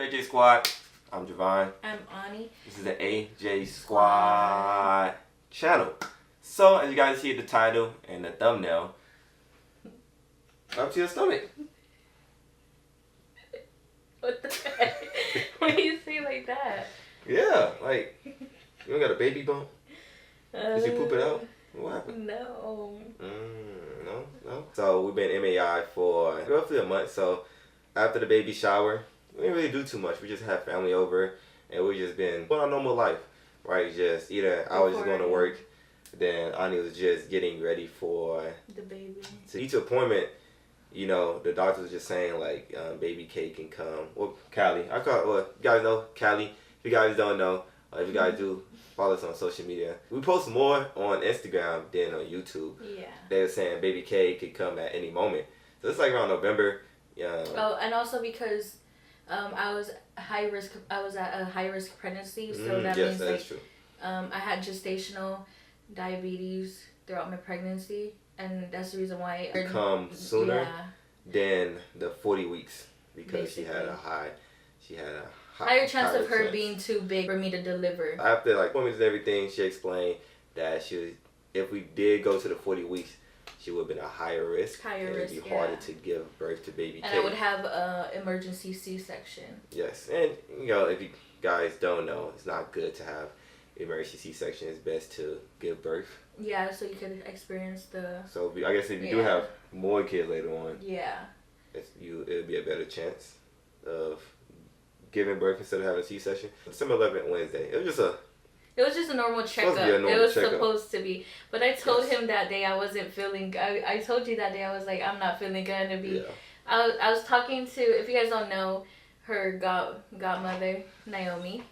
AJ Squad. I'm JaVone. I'm Annie. This is the AJ Squad channel. So, as you guys see the title and the thumbnail, up to your stomach. What the heck? Why do you say like that? Yeah, like, you don't got a baby bump? Did you poop it out? What happened? No. No. So, we've been MAI for roughly a month. So, after the baby shower, we didn't really do too much. We just had family over, and we just been going our normal life, right? Just either I was just going to work, then Annie was just getting ready for the baby. So each appointment, you know, the doctor was just saying like, baby K can come. Well, Callie, you guys know Callie. If you guys don't know, if you guys do, follow us on social media. We post more on Instagram than on YouTube. Yeah. They were saying baby K could come at any moment. So it's like around November. Oh, and also because I was high risk. I was at a high risk pregnancy, so that means like true. I had gestational diabetes throughout my pregnancy, and that's the reason why it come sooner than the 40 weeks because basically. she had a higher chance of her being too big for me to deliver. After like appointments and everything, she explained that if we did go to the 40 weeks, she would have been a higher risk. It would be harder to give birth to baby K. And I would have an emergency C-section. Yes, and you know, if you guys don't know, it's not good to have emergency C-section. It's best to give birth. Yeah, so you could experience the... So I guess if you do have more kids later on, it'll be a better chance of giving birth instead of having a C-section. December 11th, Wednesday. It was just a normal checkup. It was supposed to be. But I told him that day I wasn't feeling... I told you that day I was like, I'm not feeling good. To be. I was talking to, if you guys don't know, her godmother, Naomi.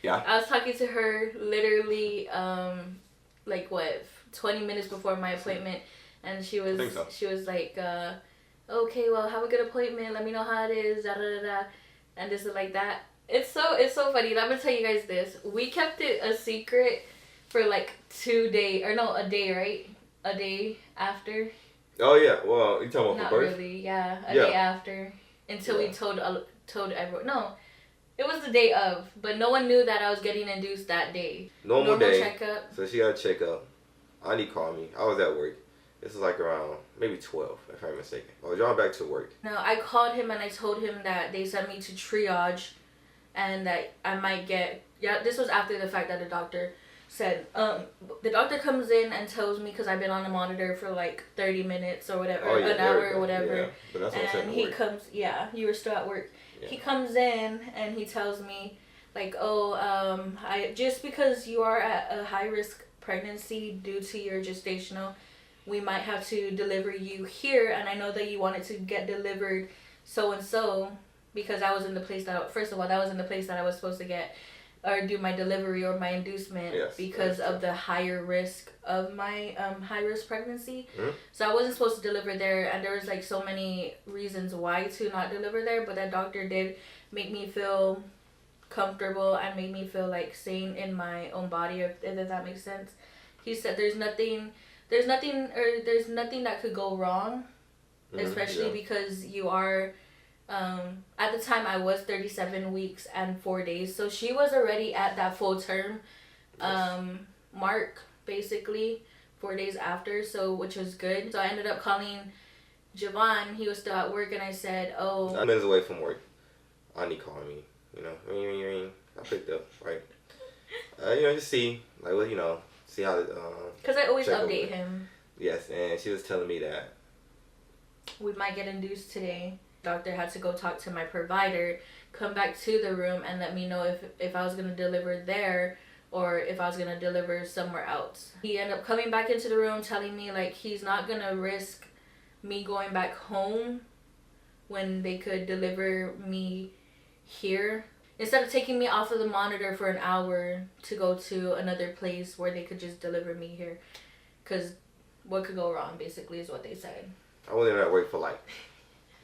Yeah. I was talking to her literally, 20 minutes before my appointment. And she was like, okay, well, have a good appointment. Let me know how it is. Da, da, da, da. And this is like that. It's so funny. Let me tell you guys this. We kept it a secret for like 2 days, or no, a day, right? A day after. Oh yeah. Well, you talking about Not for birth? really. Yeah, a day after. Until we told everyone. No, it was the day of, but no one knew that I was getting induced that day. Normal day. Checkup. So she got a checkup. Annie called me. I was at work. This was like around maybe 12, if I'm mistaken. I was driving back to work. No, I called him and I told him that they sent me to triage. And that I might get... Yeah, this was after the fact that the doctor said... the doctor comes in and tells me, because I've been on the monitor for like 30 minutes or whatever, an hour or whatever. Yeah, but that's what and he comes... Yeah, you were still at work. Yeah. He comes in and he tells me, like, just because you are at a high-risk pregnancy due to your gestational, we might have to deliver you here. And I know that you wanted to get delivered so-and-so... Because I was in the place that I was supposed to get or do my delivery or my inducement because of the higher risk of my high risk pregnancy. Mm-hmm. So I wasn't supposed to deliver there, and there was like so many reasons why to not deliver there, but that doctor did make me feel comfortable and made me feel like sane in my own body, if that makes sense. He said there's nothing that could go wrong, especially because you are... at the time I was 37 weeks and 4 days, so she was already at that full term mark, basically 4 days after, so which was good. So I ended up calling JaVone. He was still at work, and I said, 9 minutes away from work, Annie called me, I picked up, right? Just see, like, well, see how because I always update him. Yes, and she was telling me that we might get induced today. Doctor had to go talk to my provider, come back to the room, and let me know if I was going to deliver there or if I was going to deliver somewhere else. He ended up coming back into the room telling me like he's not going to risk me going back home when they could deliver me here. Instead of taking me off of the monitor for an hour to go to another place where they could just deliver me here. Because what could go wrong, basically, is what they said. I wasn't at work for like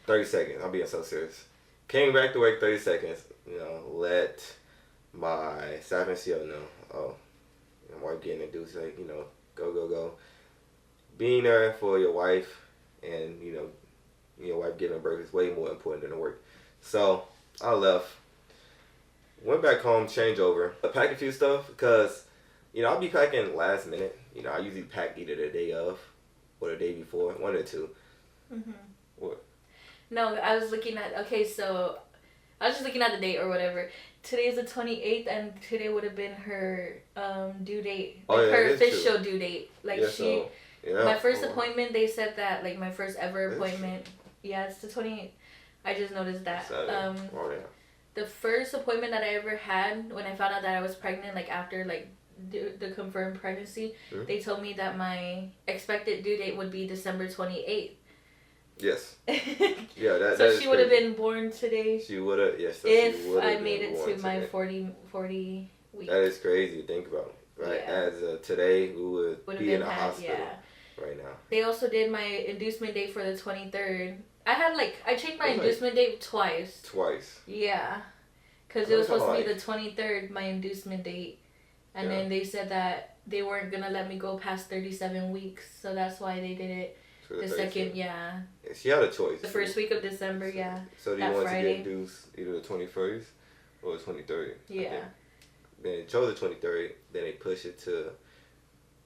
30 seconds. I'm being so serious. Came back to work 30 seconds. Let my staff NCO know. My wife getting induced. Like, go. Being there for your wife and, your wife giving birth is way more important than the work. So, I left. Went back home, changeover. I packed a few stuff because, I'll be packing last minute. I usually pack either the day of or the day before, one or two. Mm-hmm. What? No, I was looking at, so I was just looking at the date or whatever. Today is the 28th, and today would have been her due date. Her official due date. My first appointment, they said that, my first ever appointment. Yeah, it's the 28th. I just noticed that. The first appointment that I ever had when I found out that I was pregnant, after, the confirmed pregnancy, they told me that my expected due date would be December 28th. Yes. Yeah, so she would have been born today. She would have, yes. So if I made it to my 40 weeks. That is crazy to think about, right? Yeah. As of today, we would be in a hospital right now. They also did my inducement date for the 23rd. I changed my inducement date twice. Twice? Yeah. Because it was supposed to be the 23rd, my inducement date. And then they said that they weren't going to let me go past 37 weeks. So that's why they did it. The second, yeah. She had a choice. The first week of December, yeah. So do you want to get induced either the 21st or the 23rd? Yeah. Then they chose the 23rd. Then they pushed it to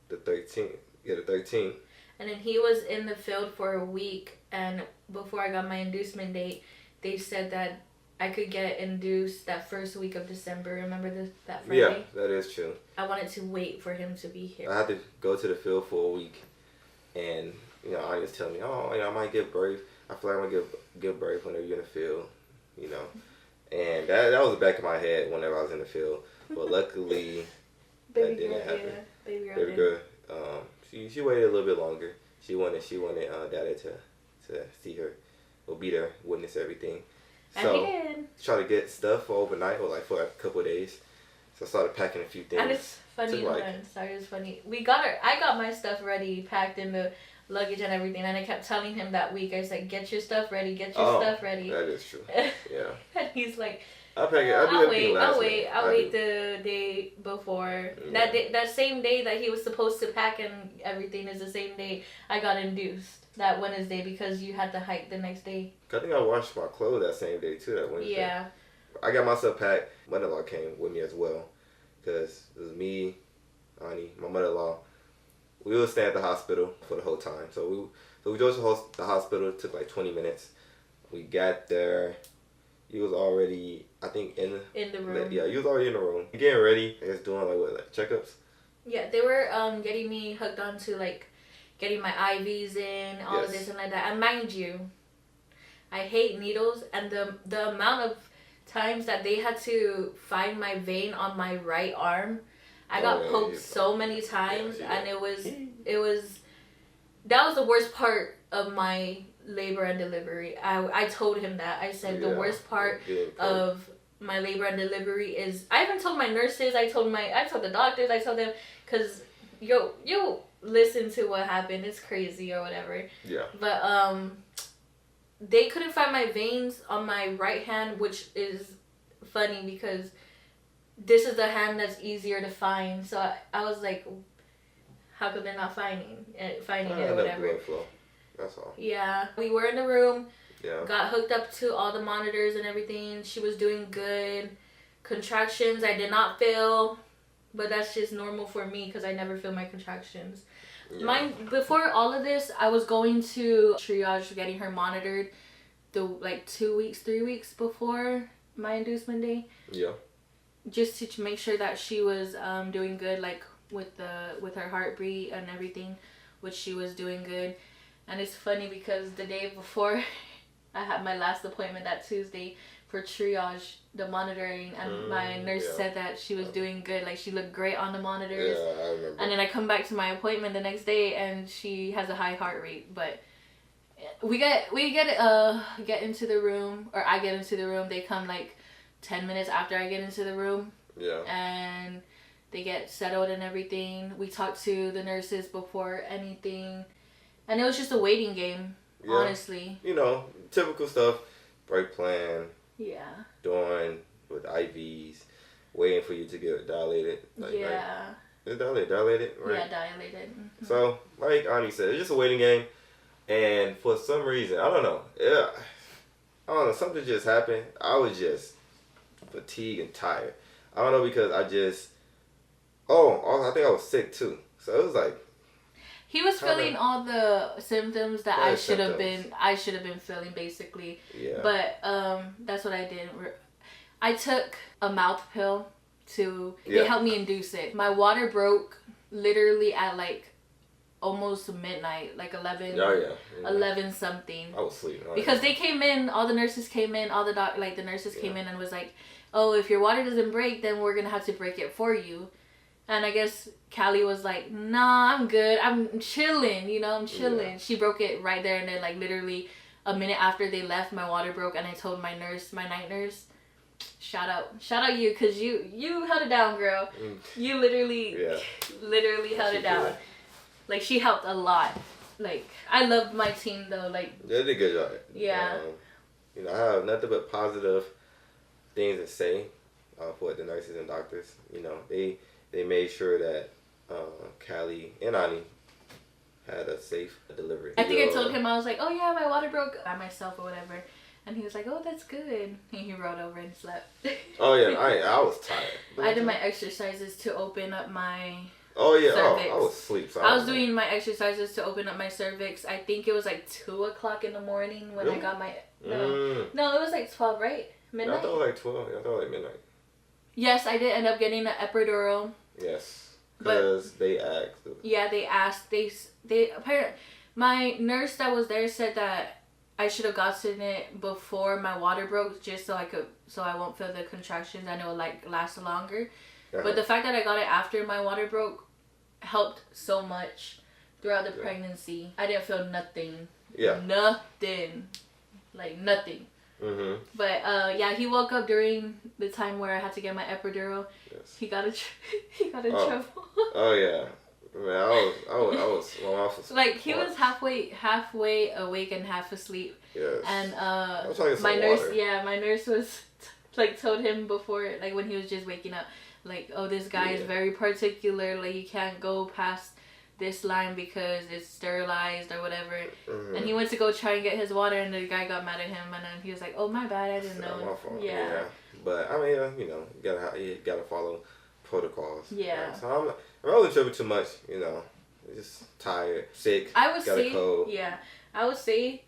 the 13th. Yeah, the 13th. And then he was in the field for a week. And before I got my inducement date, they said that I could get induced that first week of December. Remember that Friday? Yeah, that is true. I wanted to wait for him to be here. I had to go to the field for a week. And... Annie was telling me, I might give birth. I feel like I'm going to give birth whenever you're in the field, And that was the back of my head whenever I was in the field. But luckily, that didn't happen. Yeah, baby girl. She waited a little bit longer. She wanted Daddy to see her, or be there, witness everything. So, and he did. Try to get stuff for overnight or for a couple of days. So I started packing a few things. And it's funny, it's funny. I got my stuff ready, packed in the luggage and everything, and I kept telling him that week, I said, get your stuff ready, stuff ready. That is true. Yeah. And he's like, I'll wait the day before. Yeah. That same day that he was supposed to pack and everything is the same day I got induced, that Wednesday, because you had to hike the next day. I think I washed my clothes that same day too, that Wednesday. Yeah. I got myself packed. Mother-in-law came with me as well, because it was me, Annie, my mother-in-law. We would stay at the hospital for the whole time. So we drove to the hospital. It took 20 minutes. We got there. He was already, I think, in the room. Yeah, he was already in the room. Getting ready. I guess doing checkups. Yeah, they were getting me hooked onto getting my IVs in, all of this and like that. And mind you, I hate needles, and the amount of times that they had to find my vein on my right arm. I got poked so many times, and it was that was the worst part of my labor and delivery. I told him that. I said the worst part of my labor and delivery is, I even told my nurses, I told the doctors, I told them, because you listen to what happened, it's crazy or whatever. Yeah. But they couldn't find my veins on my right hand, which is funny because this is the hand that's easier to find. So I was like, how come they're not finding it or whatever? Blood flow. That's all. Yeah. We were in the room. Yeah. Got hooked up to all the monitors and everything. She was doing good. Contractions I did not feel, but that's just normal for me because I never feel my contractions. Yeah. Before all of this, I was going to triage, getting her monitored 3 weeks before my inducement day. Yeah. Just to make sure that she was doing good, with her heartbeat and everything, which she was doing good. And it's funny because the day before I had my last appointment that Tuesday for triage, the monitoring, and my nurse said that she was doing good, she looked great on the monitors. Yeah, I remember. And then I come back to my appointment the next day and she has a high heart rate, but we get into the room, or I get into the room. They come 10 minutes after I get into the room. Yeah. And they get settled and everything. We talked to the nurses before anything. And it was just a waiting game, honestly. Typical stuff. Break plan. Yeah. Doing with IVs. Waiting for you to get dilated. Is dilated, right? Yeah, dilated. Mm-hmm. So, like Annie said, it's just a waiting game. And for some reason, I don't know. Yeah. I don't know. Something just happened. I was just fatigued and tired. I don't know because I just. Oh, I think I was sick too. So it was like. He was feeling all the symptoms that I should have been feeling basically. Yeah. But that's what I did. I took a mouth pill it helped me induce it. My water broke literally at like almost midnight, like 11. 11 something. I was sleeping. Because they came in, all the nurses came in, the nurses came in and was like, "Oh, if your water doesn't break, then we're gonna have to break it for you." And I guess Callie was like, "Nah, I'm good. I'm chilling. I'm chilling." Yeah. She broke it right there and then, like literally a minute after they left, my water broke, and I told my night nurse, shout out you, cause you held it down, girl. You literally held it down. Like she helped a lot. Like I loved my team though. Like they did a good job. Yeah. I have nothing but positive things to say for the nurses and doctors. They made sure that Callie and Annie had a safe delivery. I think I told him, I was like, "Oh yeah, my water broke by myself or whatever." And he was like, "Oh, that's good." And he rolled over and slept. Oh yeah, I was tired. I did my exercises to open up my Oh yeah, cervix. I was asleep. So I was doing my exercises to open up my cervix. I think it was like 2:00 in the morning when I got my... No, it was like 12, right? Midnight? I thought it was like 12. I thought it was like midnight. Yes, I did end up getting an epidural. Yes, because they asked. Yeah, they asked. They apparently, my nurse that was there said that I should have gotten it before my water broke, just so I won't feel the contractions and it will like last longer. But the fact that I got it after my water broke helped so much throughout the pregnancy. I didn't feel nothing. Yeah. Nothing. Like nothing. Mm-hmm. But he woke up during the time where I had to get my epidural. Yes. He got in trouble. Oh yeah. Man, I was like he was halfway awake and half asleep. Yes. And I was trying to get my nurse, water. My nurse was like told him before, like when he was just waking up, like, "Oh, this guy is very particular. Like you can't go past this line because it's sterilized or whatever." Mm-hmm. And he went to go try and get his water, and the guy got mad at him, and then he was like, "Oh, my bad, I didn't know." My fault. Yeah. But I mean, you gotta follow protocols. Yeah. So I'm not really tripping too much. Just tired, sick. I would got say, a cold. yeah, I would say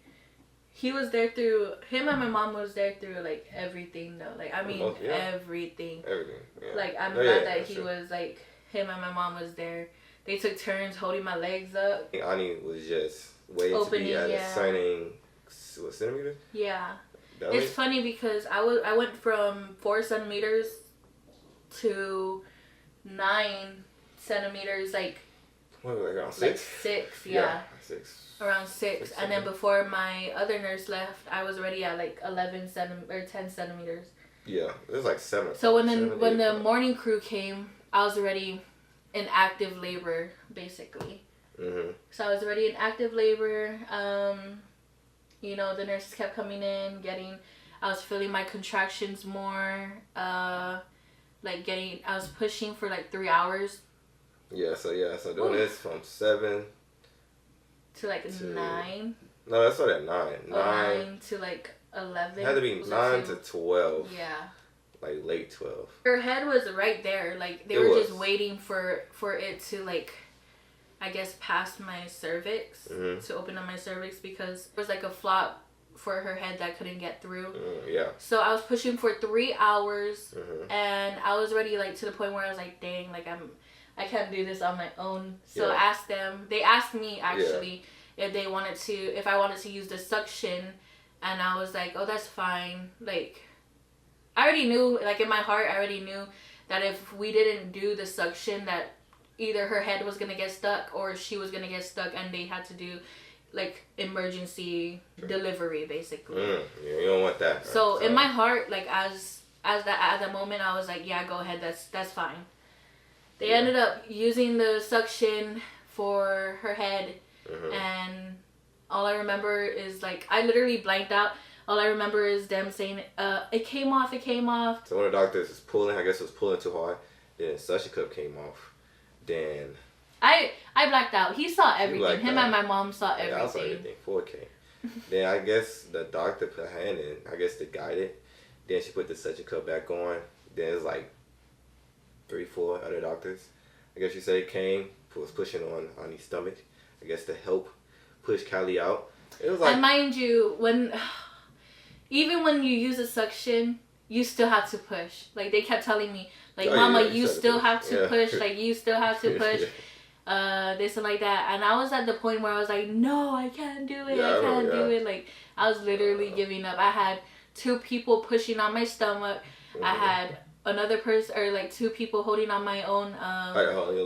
he was there through him and my mom was there through like everything though. Like I mean everything. Everything. Yeah. Like I'm glad that he was like him and my mom was there. They took turns holding my legs up. Annie was just waiting to be at a certain centimeters. Yeah. It's funny because I went from 4 centimeters to 9 centimeters, like. What was it, around 6? Like 6, yeah. 6. Around 6, and then before my other nurse left, I was already at like 10 centimeters. Yeah, it was like 7. So when the morning crew came, I was already in active labor, basically. Mm-hmm. So I was already in active labor. The nurses kept coming in, I was feeling my contractions more. I was pushing for like 3 hours. So doing this from 7 to like 9. No, that's not at 9. 9 to like 11. It had to be 9 to 12. Yeah. Like late 12. Her head was right there. Like they were just waiting for it to like, I guess, pass my cervix, to open up my cervix, because there was like a flop for her head that couldn't get through. Yeah. So I was pushing for 3 hours, and I was already like to the point where I was like, dang, like I can't do this on my own. So I asked them. They asked me actually if I wanted to use the suction, and I was like, "Oh, that's fine." Like, I already knew, like in my heart, I already knew that if we didn't do the suction, that either her head was gonna get stuck or she was gonna get stuck, and they had to do like emergency delivery, basically. You don't want that. So in my heart, like at the moment, I was like, "Yeah, go ahead. That's fine." They ended up using the suction for her head, and all I remember is like I literally blanked out. All I remember is them saying, "It came off. It came off." So when the doctor was pulling, I guess it was pulling too hard. Then the suction cup came off. Then I blacked out. He saw everything. Him and my mom saw everything. Yeah, I saw everything. 4K. Then I guess the doctor put a hand in. I guess to guide it. Then she put the suction cup back on. Then it was like 3-4 other doctors, I guess you say, came, was pushing on Anee's stomach, I guess to help push Callie out. It was like, and mind you, even when you use a suction, you still have to push. Like they kept telling me, like, Mama, you still have to push. Like you still have to push. This and like that. And I was at the point where I was like, no, I can't do it. I can't do it. Like I was literally giving up. I had 2 people pushing on my stomach. I had another person, or like 2 people holding on my own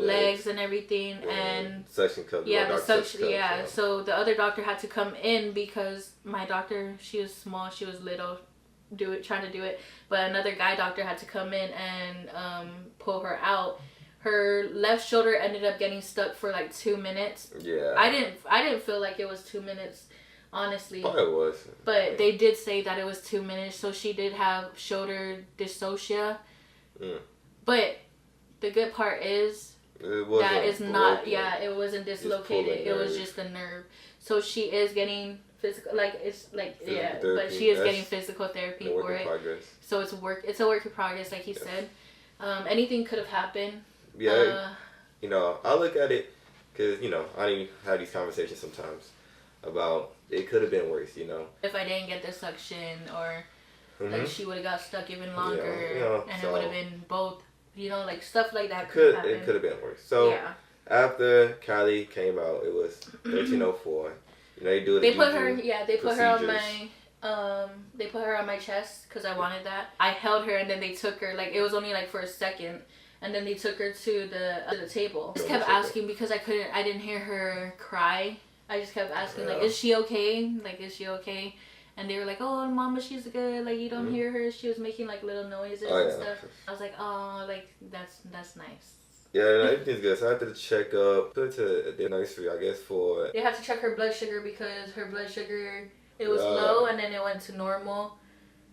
legs and everything, and suction cup. The suction. Yeah. So the other doctor had to come in because my doctor, she was small, she was little, trying to do it, but another guy doctor had to come in and pull her out. Her left shoulder ended up getting stuck for like 2 minutes. Yeah. I didn't feel like it was 2 minutes. Honestly. Oh, it was. But they did say that it was 2 minutes, so she did have shoulder dystocia. But the good part is that it's not, it wasn't dislocated. It was just a nerve. So she is getting physical, like, it's like, therapy. But she is getting physical therapy for it. Progress. So it's a work in progress, like he said. Anything could have happened. Yeah, I look at it, because, I have these conversations sometimes about it could have been worse, If I didn't get the suction, or like she would have got stuck even longer, and it would have been both, like stuff like that could happen. It could have been worse. So after Callie came out, it was 13:04. They do it. They put her on my chest because I wanted that. I held her, and then they took her, like it was only like for a second. And then they took her to the table. I just kept asking because I didn't hear her cry. I just kept asking, like, is she okay? Like, is she okay? And they were like, oh, Mama, she's good. Like, you don't hear her. She was making, like, little noises and stuff. I was like, oh, like, that's nice. Yeah, everything's good. So after the checkup, put her to the nursery, I guess, for... They had to check her blood sugar because her blood sugar, it was low, and then it went to normal.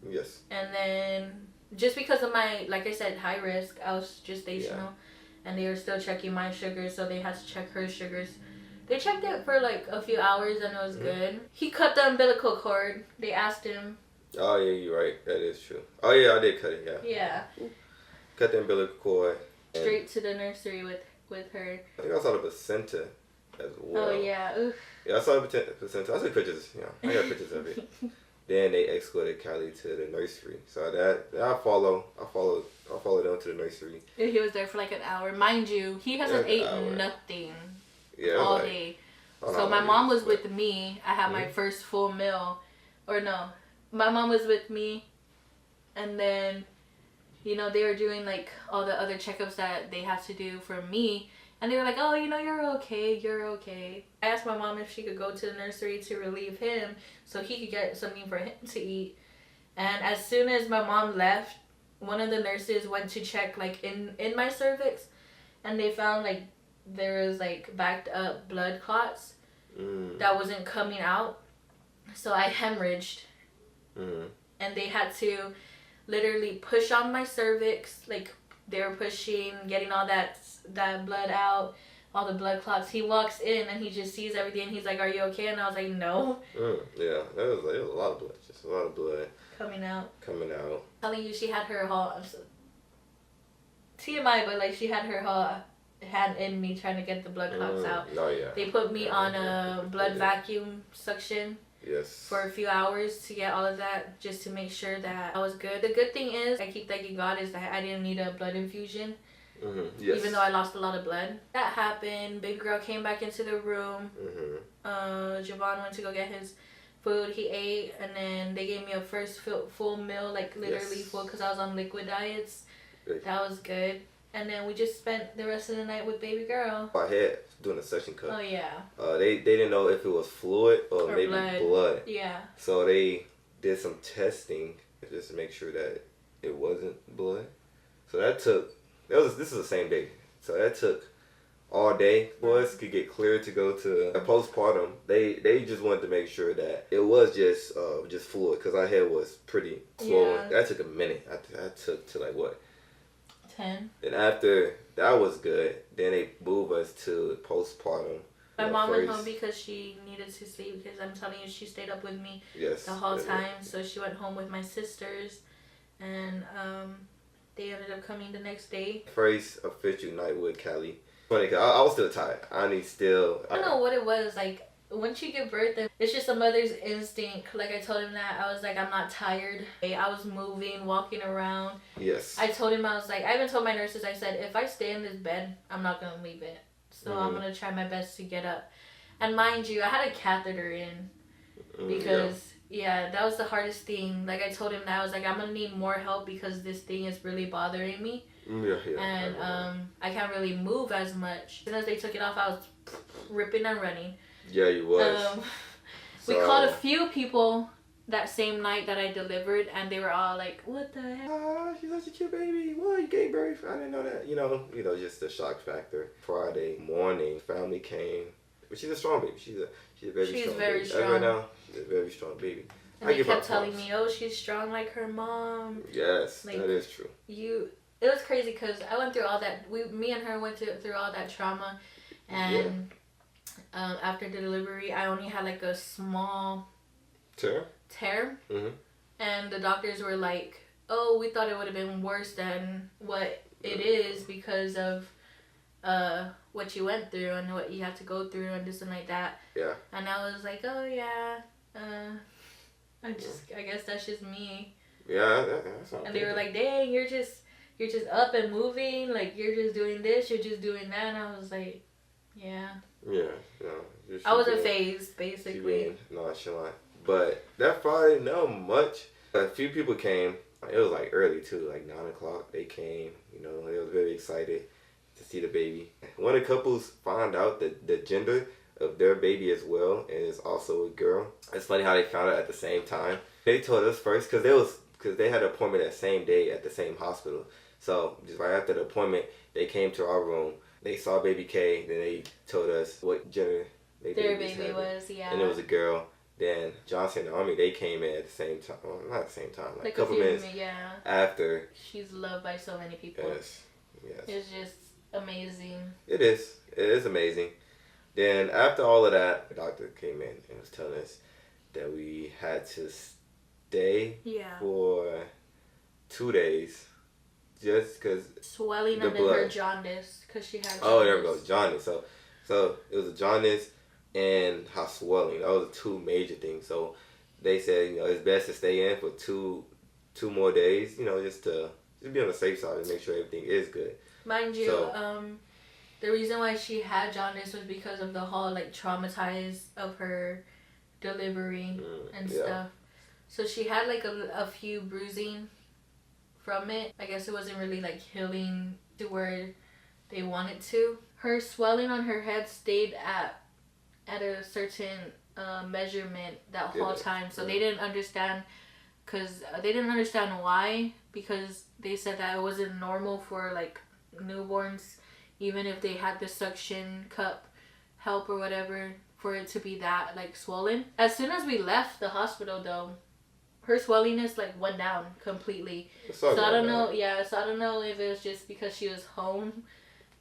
Yes. And then... just because of my, like I said, high risk, I was gestational, and they were still checking my sugars, so they had to check her sugars. They checked it for like a few hours, and it was good. He cut the umbilical cord. They asked him. Oh yeah, you're right. That is true. Oh yeah, I did cut it. Yeah. Cut the umbilical cord. Straight to the nursery with her. I think I saw the placenta as well. Oh yeah. Oof. Yeah, I saw the placenta. I took pictures. I got pictures of it. Then they escorted Callie to the nursery. So I followed them to the nursery. He was there for like an hour. Mind you, he hasn't ate nothing all day. So my mom was with me. I had my first full meal. Or no, my mom was with me. And then, they were doing like all the other checkups that they have to do for me. And they were like, oh, you're okay. I asked my mom if she could go to the nursery to relieve him so he could get something for him to eat. And as soon as my mom left, one of the nurses went to check like in my cervix, and they found like there was like backed up blood clots that wasn't coming out. So I hemorrhaged. And they had to literally push on my cervix, like they were pushing, getting all that blood out, all the blood clots. He walks in and he just sees everything. He's like, are you okay? And I was like, no. Yeah, it was a lot of blood. Just a lot of blood. Coming out. Telling you, she had her whole... TMI, but like she had her whole hand in me trying to get the blood clots out. Oh, yeah. They put me on a blood vacuum suction. Yes. For a few hours to get all of that, just to make sure that I was good. The good thing is, I keep thanking God, is that I didn't need a blood infusion. Yes. Even though I lost a lot of blood. That happened. Big girl came back into the room. JaVone went to go get his food. He ate, and then they gave me a first full meal, like literally full, because I was on liquid diets. Good. That was good. And then we just spent the rest of the night with baby girl. I had doing a suction cup. Oh yeah. They didn't know if it was fluid or maybe blood. Yeah. So they did some testing just to make sure that it wasn't blood. So this is the same day. So that took all day for us to get cleared to go to a postpartum. They just wanted to make sure that it was just fluid, because our head was pretty swollen. Yeah. That took a minute. I took to like what? 10. And after that was good, then they moved us to postpartum. My mom went home because she needed to sleep, because I'm telling you, she stayed up with me the whole time. So she went home with my sisters, and they ended up coming the next day. First official night with Callie. Funny, cause I was still tired. Annie still. I don't know what it was like. Once you give birth, it's just a mother's instinct. Like I told him that I was like, I'm not tired. I was moving, walking around. Yes. I told him I was like, I even told my nurses, I said, if I stay in this bed, I'm not gonna leave it. So I'm gonna try my best to get up. And mind you, I had a catheter in because that was the hardest thing. Like I told him that I was like, I'm gonna need more help because this thing is really bothering me. And I can't really move as much. As soon as they took it off, I was ripping and running. Yeah, you was. We called a few people that same night that I delivered, and they were all like, "What the heck? Ah, she's such a cute baby. What, you gave birth? I didn't know that." You know, just the shock factor. Friday morning, family came, but she's a strong baby. She's a very strong baby. Very strong. Right now, she's a very strong baby. And they kept telling me, "Oh, she's strong like her mom." Yes, like, that is true. It was crazy because I went through all that. Me and her went through all that trauma, and after the delivery, I only had like a small tear. Mm-hmm. And the doctors were like, "Oh, we thought it would have been worse than what it is because of what you went through and what you had to go through and this and like that." Yeah. And I was like, "Oh yeah, I guess that's just me." Yeah, that's not. And they were like, "Dang, you're just up and moving, like you're just doing this, you're just doing that." And I was like, "Yeah." Yeah, no. I wasn't phased, basically. Nonchalant. But that Friday, not much. A few people came. It was like early too, like 9 o'clock. They came. They were very excited to see the baby. One of the couples found out the gender of their baby as well, and it's also a girl. It's funny how they found out at the same time. They told us first because they had an appointment that same day at the same hospital. So just right after the appointment, they came to our room. They saw baby K. Then they told us what gender their baby was. Yeah. And it was a girl. Then Johnson and Naomi, they came in at the same time. Well, not at the same time. Like a couple minutes after. She's loved by so many people. Yes. It's just amazing. It is. It is amazing. Then after all of that, the doctor came in and was telling us that we had to stay for 2 days. Just because swelling and then her jaundice, because she had jaundice. Oh, there we go, jaundice. So it was a jaundice and her swelling. That was the two major things. So they said, it's best to stay in for two more days, just to be on the safe side and make sure everything is good. Mind you, the reason why she had jaundice was because of the whole traumatized of her delivery and stuff. So she had a few bruising from it. I guess it wasn't really healing to where they wanted to. Her swelling on her head stayed at a certain measurement that whole time. So they didn't understand why, because they said that it wasn't normal for newborns, even if they had the suction cup help or whatever, for it to be that swollen. As soon as we left the hospital though, her swellingness went down completely. So I don't know. Yeah, so I don't know if it was just because she was home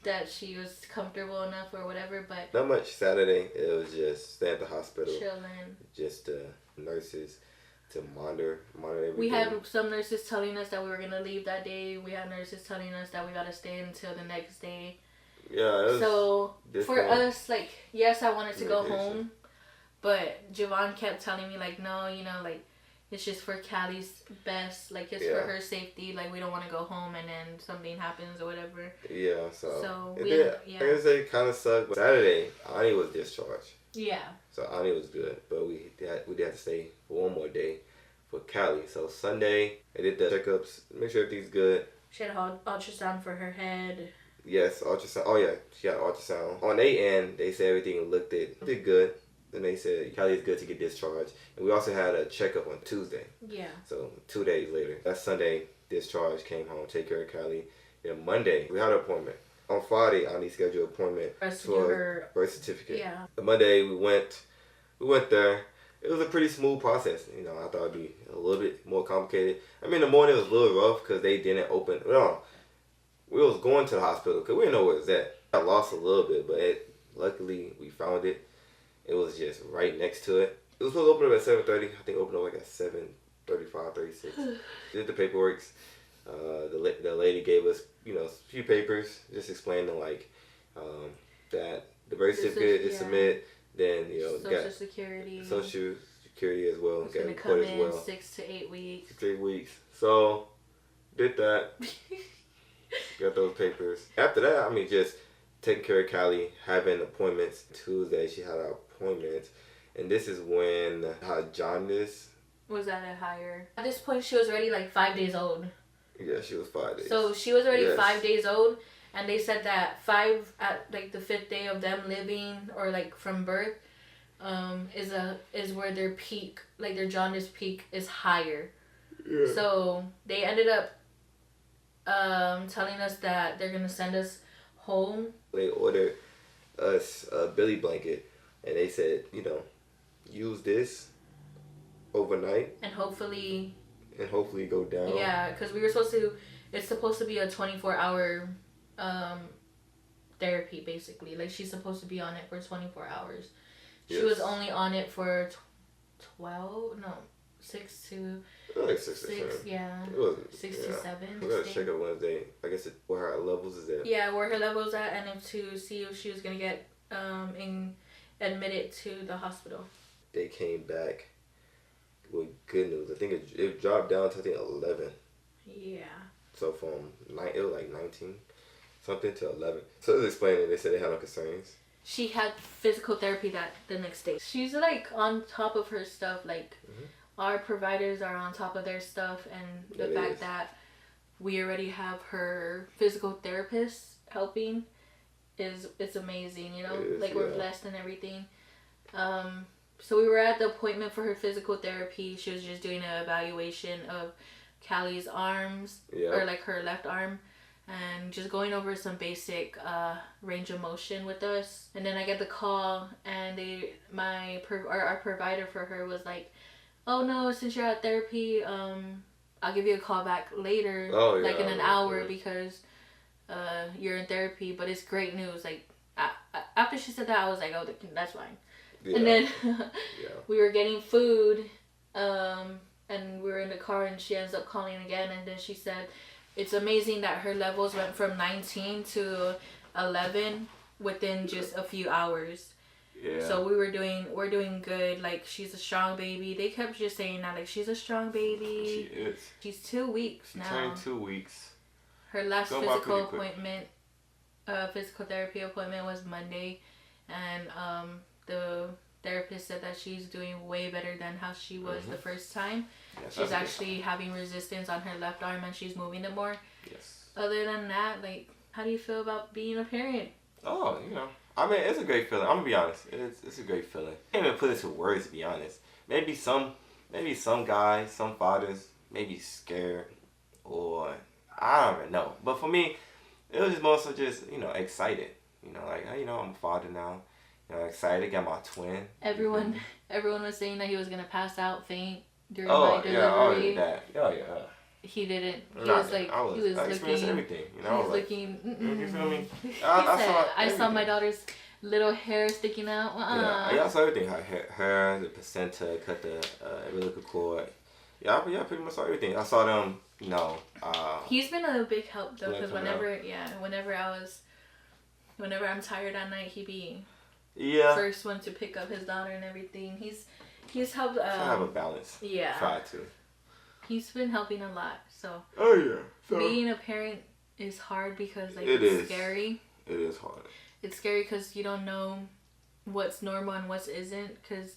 that she was comfortable enough or whatever. But not much Saturday. It was just stay at the hospital, chilling. Just nurses to monitor everything. We had some nurses telling us that we were gonna leave that day. We had nurses telling us that we gotta stay until the next day. Yeah. So for us, yes, I wanted to go home, but JaVone kept telling me no, it's just for Callie's best, it's for her safety. We don't want to go home and then something happens or whatever. Yeah, so I guess it kind of sucked. But Saturday, Annie was discharged. Yeah. So Annie was good, but we did have to stay for one more day for Callie. So Sunday, they did the checkups, make sure everything's good. She had an ultrasound for her head. Yes, ultrasound. Oh yeah, she had ultrasound. On their end, they said everything looked good. Then they said Callie is good to get discharged. And we also had a checkup on Tuesday. Yeah. So 2 days later. That Sunday, discharge, came home, take care of Callie. Then Monday, we had an appointment. On Friday, I need to schedule an appointment for her birth certificate. Yeah. The Monday, we went there. It was a pretty smooth process. I thought it'd be a little bit more complicated. I mean, the morning was a little rough because they didn't open. No, we was going to the hospital because we didn't know where it was at. I lost a little bit, but luckily we found it. It was just right next to it. It was supposed to open up at 7:30. I think it opened up at 35, 36. Did the paperwork. The lady gave us, a few papers, just explaining like that the birth certificate is submit. Then Social Security. Social Security as well. It's gonna come in 6 to 8 weeks. 6 to 8 weeks. So did that. Got those papers. After that, just taking care of Callie, having appointments. Tuesday she had an appointment, and this is when her jaundice was at a higher. At this point, she was already like 5 days old. Yeah, she was 5 days. So she was already 5 days old, and they said that at like the 5th day of them living or like from birth, is where their peak, like their jaundice peak, is higher. Yeah. So they ended up telling us that they're gonna send us home. They ordered us a Billy blanket, and they said, use this overnight, and hopefully go down. Yeah, because it's supposed to be a 24-hour therapy, basically. Like, she's supposed to be on it for 24 hours. Yes. She was only on it for 6 to... Like 6 to 7. Yeah. It was 6 to 7. We got to check up Wednesday. I guess where her levels is at. Yeah, where her levels at, and to see if she was going to get admitted to the hospital. They came back with good news. I think it dropped down to 11. Yeah. So from it was like 19 something to 11. So it was explaining. They said they had no concerns. She had physical therapy the next day. She's like on top of her stuff. Like our providers are on top of their stuff, and the fact that we already have her physical therapist helping it's amazing. We're blessed and everything. So we were at the appointment for her physical therapy. She was just doing an evaluation of Callie's arms, or like her left arm, and just going over some basic range of motion with us. And then I get the call, and our provider for her was like, "Oh no, since you're at therapy, I'll give you a call back later, in an hour because you're in therapy." But it's great news. Like after she said that, I was like, "Oh, that's fine." Yeah. And then we were getting food, and we were in the car, and she ends up calling again, and then she said it's amazing that her levels went from 19 to 11 within just a few hours. Yeah. So we're doing good. Like, she's a strong baby. They kept just saying that, like, she's a strong baby. She is. She's 2 weeks now. She turned 2 weeks. Her last physical therapy appointment was Monday, and the therapist said that she's doing way better than how she was the first time. Yes, she's actually having resistance on her left arm, and she's moving it more. Yes. Other than that, like, how do you feel about being a parent? Oh, it's a great feeling. I'm gonna be honest. It's a great feeling. I can't even put it to words, to be honest. Maybe some guys, some fathers, maybe scared, or I don't even know. But for me, it was just mostly just excited. I'm a father now. Excited, got my twin. Everyone was saying that he was gonna pass out, faint during my delivery. He didn't. He was looking. Everything, he was looking. You feel me? I saw my daughter's little hair sticking out. Yeah, I saw everything. Her hair, the placenta, cut the umbilical cord. Yeah, I pretty much saw everything. I saw them. He's been a big help though, because whenever I'm tired at night, he be first one to pick up his daughter and everything. He's helped. Try to have a balance. Yeah. Try to. He's been helping a lot. So. Oh yeah. So, being a parent is hard because it's scary. It is hard. It's scary because you don't know what's normal and what isn't. Because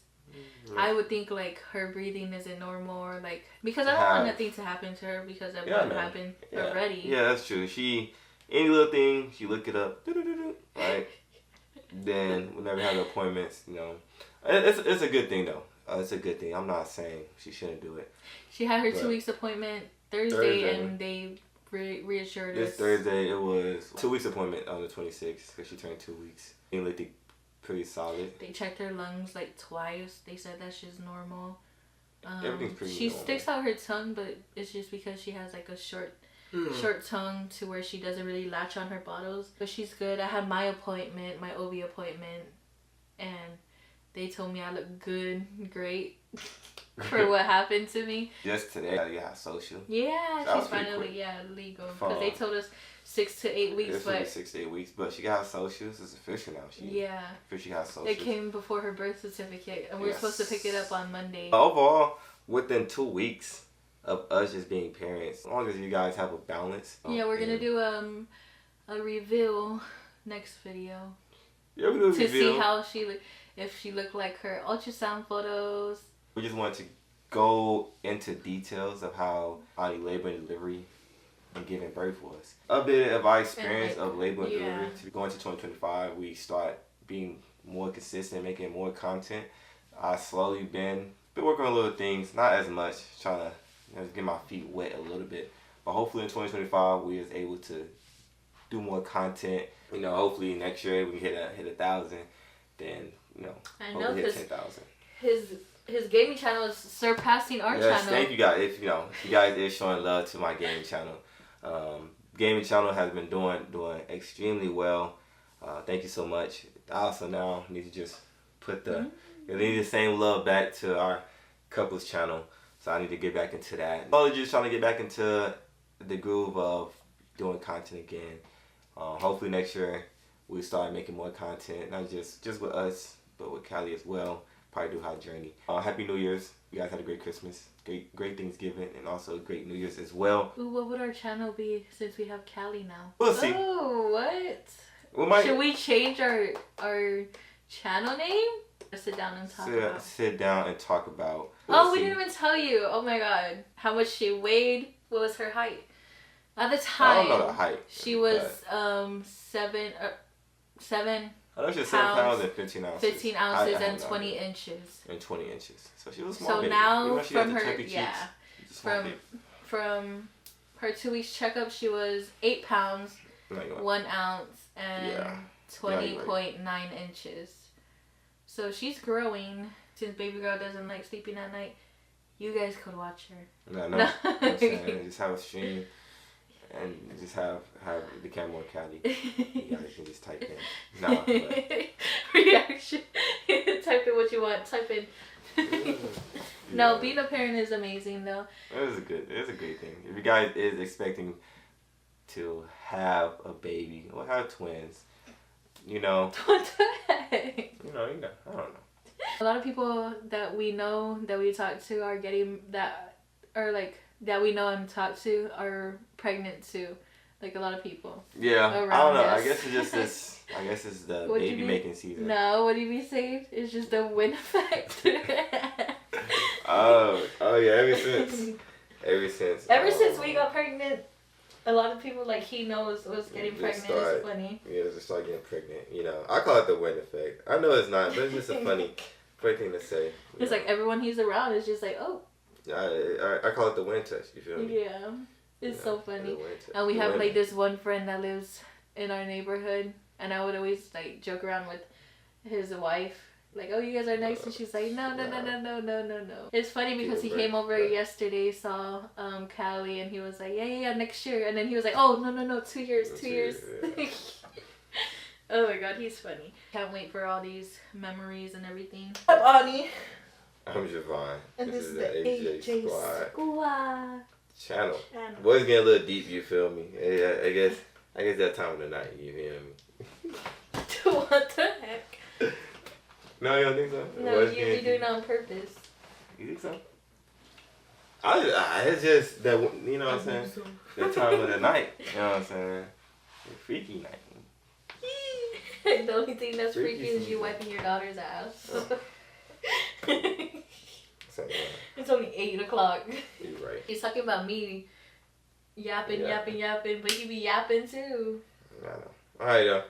I would think like her breathing isn't normal, or like, because I don't want nothing to happen to her because of what happened already. Yeah, that's true. Any little thing, she look it up, right? Then whenever have appointments, it's a good thing though. It's a good thing. I'm not saying she shouldn't do it. She had her 2 weeks appointment Thursday, and they reassured us. This Thursday, it was 2 weeks appointment on the 26th because she turned 2 weeks. They looked pretty solid. They checked her lungs like twice. They said that she's normal. Everything's pretty She normal. sticks out her tongue, but it's just because she has like a short tongue to where she doesn't really latch on her bottles. But she's good. I had my OB appointment, and They told me I look good, great for what happened to me. Just today, I got social. Yeah, so she's finally legal because they told us 6 to 8 weeks. But 6 to 8 weeks, but she got her socials. It's official now. She officially got socials. It came before her birth certificate, and we were supposed to pick it up on Monday. Overall, within 2 weeks of us just being parents, as long as you guys have a balance. Yeah, we're gonna do a reveal next video. Yeah, we do a reveal. To see how she look, if she looked like her ultrasound photos. We just wanted to go into details of how Anee labor and delivery and giving birth was. Updated of our experience of labor and delivery. To go into 2025, we start being more consistent, making more content. I slowly been working on little things, not as much, trying to get my feet wet a little bit. But hopefully in 2025, we is able to do more content. Hopefully next year we hit 1,000. Then I know, hit 10,000. His gaming channel is surpassing our channel. Thank you guys. If you guys is showing love to my gaming channel. Gaming channel has been doing extremely well. Thank you so much. I also now need to just put they need the same love back to our couples channel. So I need to get back into that. Probably just trying to get back into the groove of doing content again. Hopefully next year we start making more content, not just with us, but with Callie as well. Probably do her journey. Happy New Year's. You guys had a great Christmas, great Thanksgiving, and also a great New Year's as well. Ooh, what would our channel be since we have Callie now? We'll see. Oh, what? Should we change our channel name? Sit down and talk about. Sit down and talk about. We didn't even tell you. Oh my God, how much she weighed? What was her height? At the time, I don't know the height. She was 7. I know she was 7 pounds and 15 ounces. 15 ounces and 20 inches. And 20 inches. So she was small. So now from her, from her 2 weeks checkup, she was 8 pounds, 1 ounce, and 20.9 inches. So she's growing. Since baby girl doesn't like sleeping at night, you guys could watch her. No. Just have a stream. And just have the camera on Callie. You guys can just type in. Reaction. Type in what you want. Type in. No, being a parent is amazing though. It's a great thing. If you guys is expecting to have a baby or have twins, What the heck? I don't know. A lot of people that we know that we talk to are getting that, or like that we know and talk to are pregnant too. Like a lot of people. Yeah. I don't know. Us. I guess it's just this. I guess it's the baby making season. No, what do you be saying? It's just the wind effect. Oh yeah. Ever since we got pregnant, a lot of people like he knows what's getting pregnant. It's funny. Yeah, just start getting pregnant. I call it the wind effect. I know it's not, but it's just a funny thing to say. It's like everyone he's around is just like, oh. I call it the wind touch. You feel me? Yeah, it's so funny. And we have like this one friend that lives in our neighborhood, and I would always like joke around with his wife, like, "Oh, you guys are nice," and she's like, "No." It's funny because he came over yesterday, saw Callie, and he was like, "Yeah, next year," and then he was like, "Oh, no, 2 years, 2 years." Yeah. Oh my God, he's funny. Can't wait for all these memories and everything. I'm Anee. I'm JaVone. And this is the AJSQUAD channel. Boys getting a little deep, you feel me? I guess that time of the night, you feel me? What the heck? No, you don't think so? No, you're doing it on purpose. You think so? It's just that, you know what I'm saying? So. That time of the night, you know what I'm saying? Freaky night. The only thing that's freaky is you wiping your daughter's ass. It's only 8 o'clock. You're right. He's talking about me yapping, but he be yapping too. I know. Alright,